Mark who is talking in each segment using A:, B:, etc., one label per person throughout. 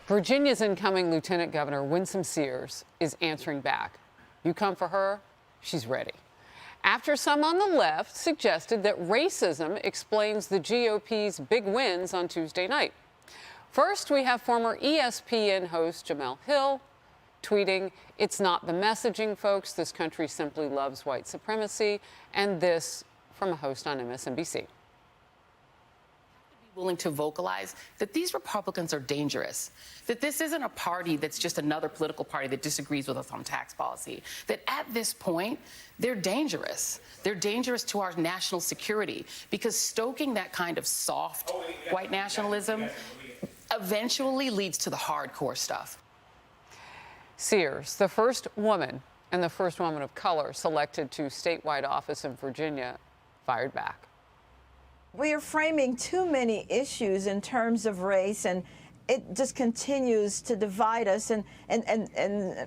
A: Virginia's incoming Lieutenant Governor, Winsome Sears, is answering back. You come for her, she's ready. After some on the left suggested that racism explains the GOP's big wins on Tuesday night. First, we have former ESPN host Jemele Hill tweeting, "It's not the messaging, folks. This country simply loves white supremacy." And this from a host on MSNBC.
B: Willing to vocalize that these Republicans are dangerous, that this isn't a party that's just another political party that disagrees with us on tax policy, that at this point, they're dangerous. They're dangerous to our national security because stoking that kind of soft white nationalism eventually leads to the hardcore stuff.
A: Sears, the first woman and the first woman of color selected to statewide office in Virginia, fired back.
C: We are framing too many issues in terms of race, and it just continues to divide us. And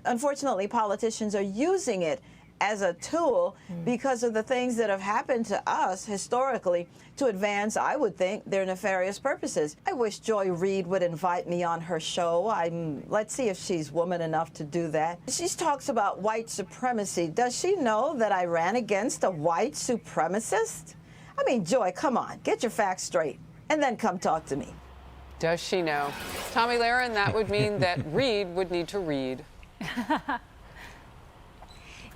C: unfortunately, politicians are using it as a tool because of the things that have happened to us historically to advance, I would think, their nefarious purposes. I wish Joy Reid would invite me on her show. Let's see if she's woman enough to do that. She talks about white supremacy. Does she know that I ran against a white supremacist? I mean, Joy, come on, get your facts straight, and then come talk to me.
A: Does she know? Tommy Lahren, that would mean that Reid would need to read.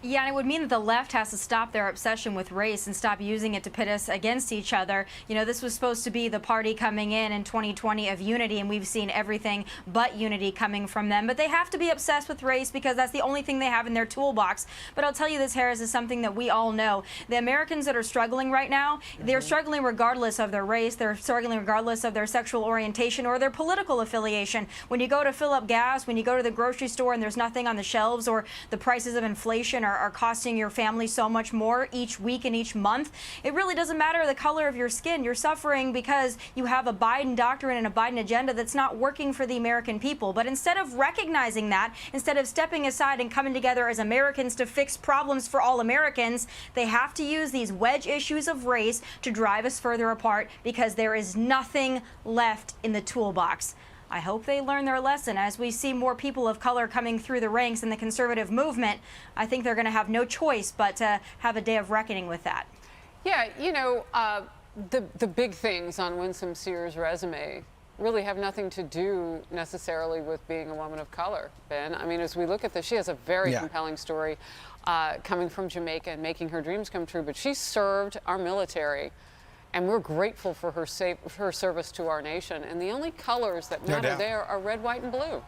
D: Yeah, and it would mean that the left has to stop their obsession with race and stop using it to pit us against each other. You know, this was supposed to be the party coming in 2020 of unity, and we've seen everything but unity coming from them. But they have to be obsessed with race because that's the only thing they have in their toolbox. But I'll tell you this, Harris, is something that we all know. The Americans that are struggling right now, they're struggling regardless of their race. They're struggling regardless of their sexual orientation or their political affiliation. When you go to fill up gas, when you go to the grocery store and there's nothing on the shelves, or the prices of inflation are costing your family so much more each week and each month, it really doesn't matter the color of your skin. You're suffering because you have a Biden doctrine and a Biden agenda that's not working for the American people. But instead of recognizing that, instead of stepping aside and coming together as Americans to fix problems for all Americans, they have to use these wedge issues of race to drive us further apart because there is nothing left in the toolbox. I hope they learn their lesson. As we see more people of color coming through the ranks in the conservative movement, I think they're going to have no choice but to have a day of reckoning with that.
A: Yeah, you know, the big things on Winsome Sears' resume really have nothing to do necessarily with being a woman of color, Ben. I mean, as we look at this, she has a very compelling story coming from Jamaica and making her dreams come true, but she served our military. And we're grateful for her service to our nation. And the only colors that matter there are red, white, and blue.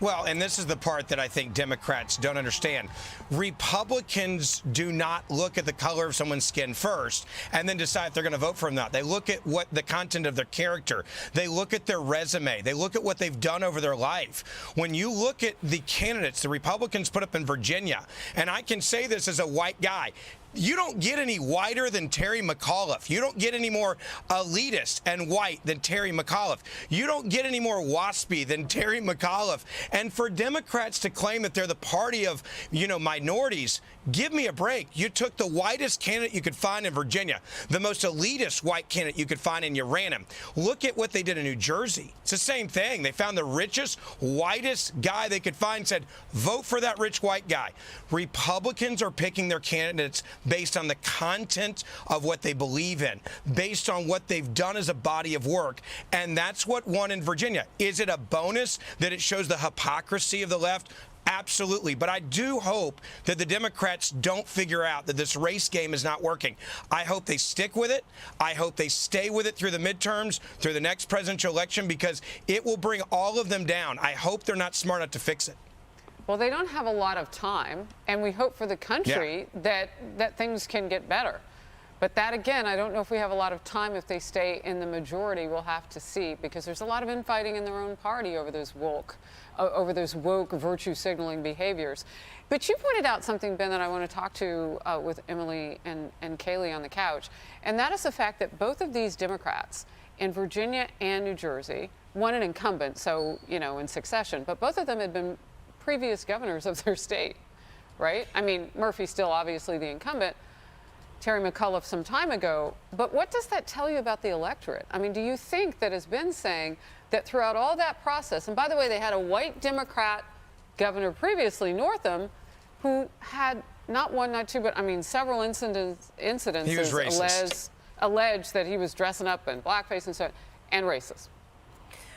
E: Well, and this is the part that I think Democrats don't understand. Republicans do not look at the color of someone's skin first and then decide if they're going to vote for them or not. They look at what the content of their character. They look at their resume. They look at what they've done over their life. When you look at the candidates the Republicans put up in Virginia, and I can say this as a white guy, you don't get any whiter than Terry McAuliffe. You don't get any more elitist and white than Terry McAuliffe. You don't get any more waspy than Terry McAuliffe. And for Democrats to claim that they're the party of, you know, minorities, give me a break. You took the whitest candidate you could find in Virginia, the most elitist white candidate you could find, and you ran him. Look at what they did in New Jersey. It's the same thing. They found the richest, whitest guy they could find, said, vote for that rich white guy. Republicans are picking their candidates based on the content of what they believe in, based on what they've done as a body of work. And that's what won in Virginia. Is it a bonus that it shows the hypocrisy of the left? Absolutely. But I do hope that the Democrats don't figure out that this race game is not working. I hope they stick with it. I hope they stay with it through the midterms, through the next presidential election, because it will bring all of them down. I hope they're not smart enough to fix it.
A: Well, they don't have a lot of time, and we hope for the country that things can get better. But that, again, I don't know if we have a lot of time if they stay in the majority. We'll have to see, because there's a lot of infighting in their own party over those woke virtue-signaling behaviors. But you pointed out something, Ben, that I want to talk to with Emily and Kaylee on the couch, and that is the fact that both of these Democrats in Virginia and New Jersey, one an incumbent, so, you know, in succession, but both of them had been previous governors of their state, right? I mean, Murphy's still obviously the incumbent, Terry McAuliffe some time ago, but what does that tell you about the electorate? I mean, do you think that, as Ben's saying, that throughout all that process, and by the way, they had a white Democrat governor previously, Northam, who had not one, not two, but I mean several incidences
E: He was racist.
A: alleged that he was dressing up in blackface and so, and racist.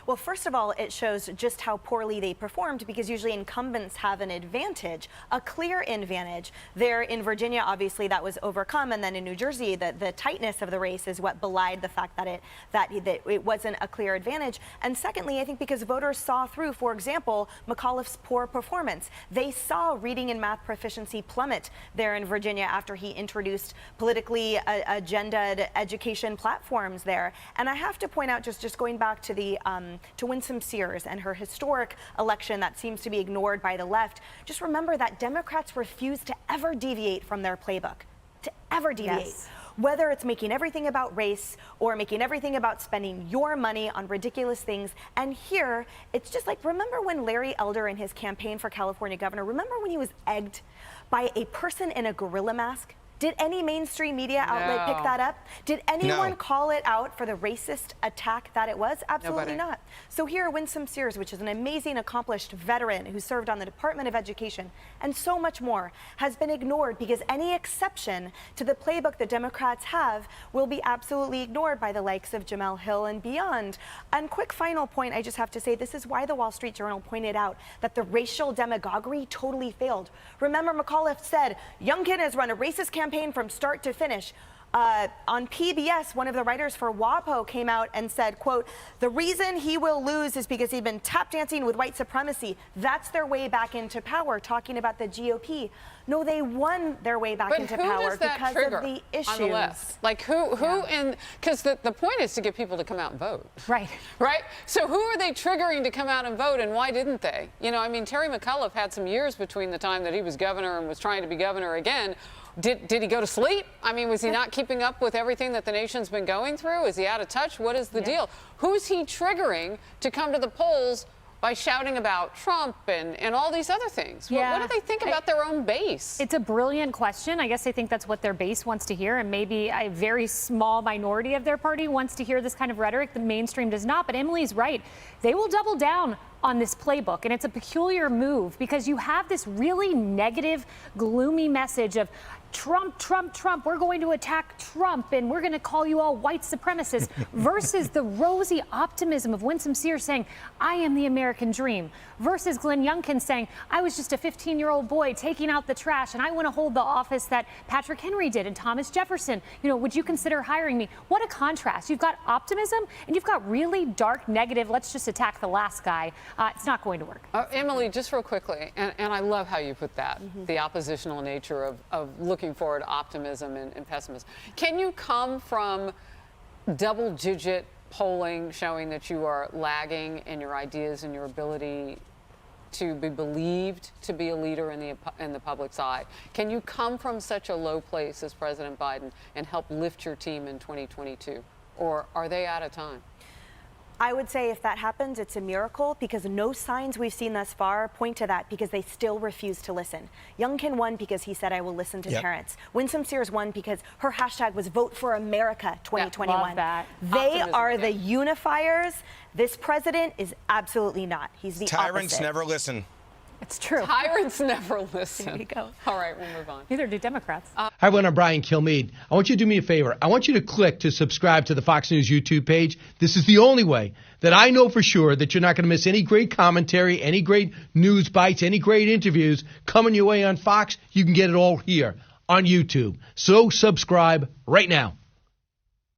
F: Well, first of all, it shows just how poorly they performed, because usually incumbents have an advantage, a clear advantage. There in Virginia, obviously, that was overcome, and then in New Jersey, the tightness of the race is what belied the fact that it wasn't a clear advantage. And secondly, I think because voters saw through, for example, McAuliffe's poor performance. They saw reading and math proficiency plummet there in Virginia after he introduced politically agendaed education platforms there. And I have to point out, just going back to the to Winsome Sears and her historic election that seems to be ignored by the left, just remember that Democrats refuse to ever deviate from their playbook, to ever deviate.
D: Yes.
F: Whether it's making everything about race or making everything about spending your money on ridiculous things. And here, it's just like, remember when Larry Elder in his campaign for California governor, remember when he was egged by a person in a gorilla mask? Did any mainstream media outlet pick that up? Did anyone call it out for the racist attack that it was? Absolutely not. So here, Winsome Sears, which is an amazing, accomplished veteran who served on the Department of Education and so much more, has been ignored because any exception to the playbook the Democrats have will be absolutely ignored by the likes of Jamel Hill and beyond. And quick final point, I just have to say, this is why the Wall Street Journal pointed out that the racial demagoguery totally failed. Remember, McAuliffe said, Youngkin has run a racist campaign from start to finish. On PBS, one of the writers for WAPO came out and said, quote, the reason he will lose is because he's been tap dancing with white supremacy. That's their way back into power, talking about the GOP. No, they won their way back into power because of the issues.
A: On the left? Like who and because the point is to get people to come out and vote.
D: Right.
A: Right? So who are they triggering to come out and vote, and why didn't they? You know, I mean, Terry McAuliffe had some years between the time that he was governor and was trying to be governor again. Did he go to sleep? I mean, was he not keeping up with everything that the nation's been going through? Is he out of touch? What is the deal? Who's he triggering to come to the polls by shouting about Trump and all these other things? What do they think about their own base?
G: It's a brilliant question. I guess I think that's what their base wants to hear, and maybe a very small minority of their party wants to hear this kind of rhetoric. The mainstream does not, but Emily's right. They will double down on this playbook, and it's a peculiar move because you have this really negative, gloomy message of Trump, Trump, Trump, we're going to attack Trump and we're going to call you all white supremacists versus the rosy optimism of Winsome Sears saying, I am the American dream, versus Glenn Youngkin saying, I was just a 15-year-old boy taking out the trash and I want to hold the office that Patrick Henry did and Thomas Jefferson. You know, would you consider hiring me? What a contrast. You've got optimism and you've got really dark, negative, let's just attack the last guy. It's not going to work.
A: Emily, just real quickly, and I love how you put that, the oppositional nature of looking forward to optimism and pessimism. Can you come from double-digit polling showing that you are lagging in your ideas and your ability to be believed to be a leader in the public's eye? Can you come from such a low place as President Biden and help lift your team in 2022? Or are they out of time?
F: I would say if that happens, it's a miracle because no signs we've seen thus far point to that because they still refuse to listen. Youngkin won because he said, I will listen to parents. Winsome Sears won because her hashtag was Vote for America 2021.
G: Love that.
F: They are the unifiers. This president is absolutely not. He's the
E: Tyrants
F: opposite.
E: never listen.
G: It's true.
A: Tyrants never listen.
G: There you go.
A: All right, we'll move on.
G: Neither do Democrats.
H: Hi, everyone. I'm Brian Kilmeade. I want you to do me a favor. I want you to click to subscribe to the Fox News YouTube page. This is the only way that I know for sure that you're not going to miss any great commentary, any great news bites, any great interviews coming your way on Fox. You can get it all here on YouTube. So subscribe right now.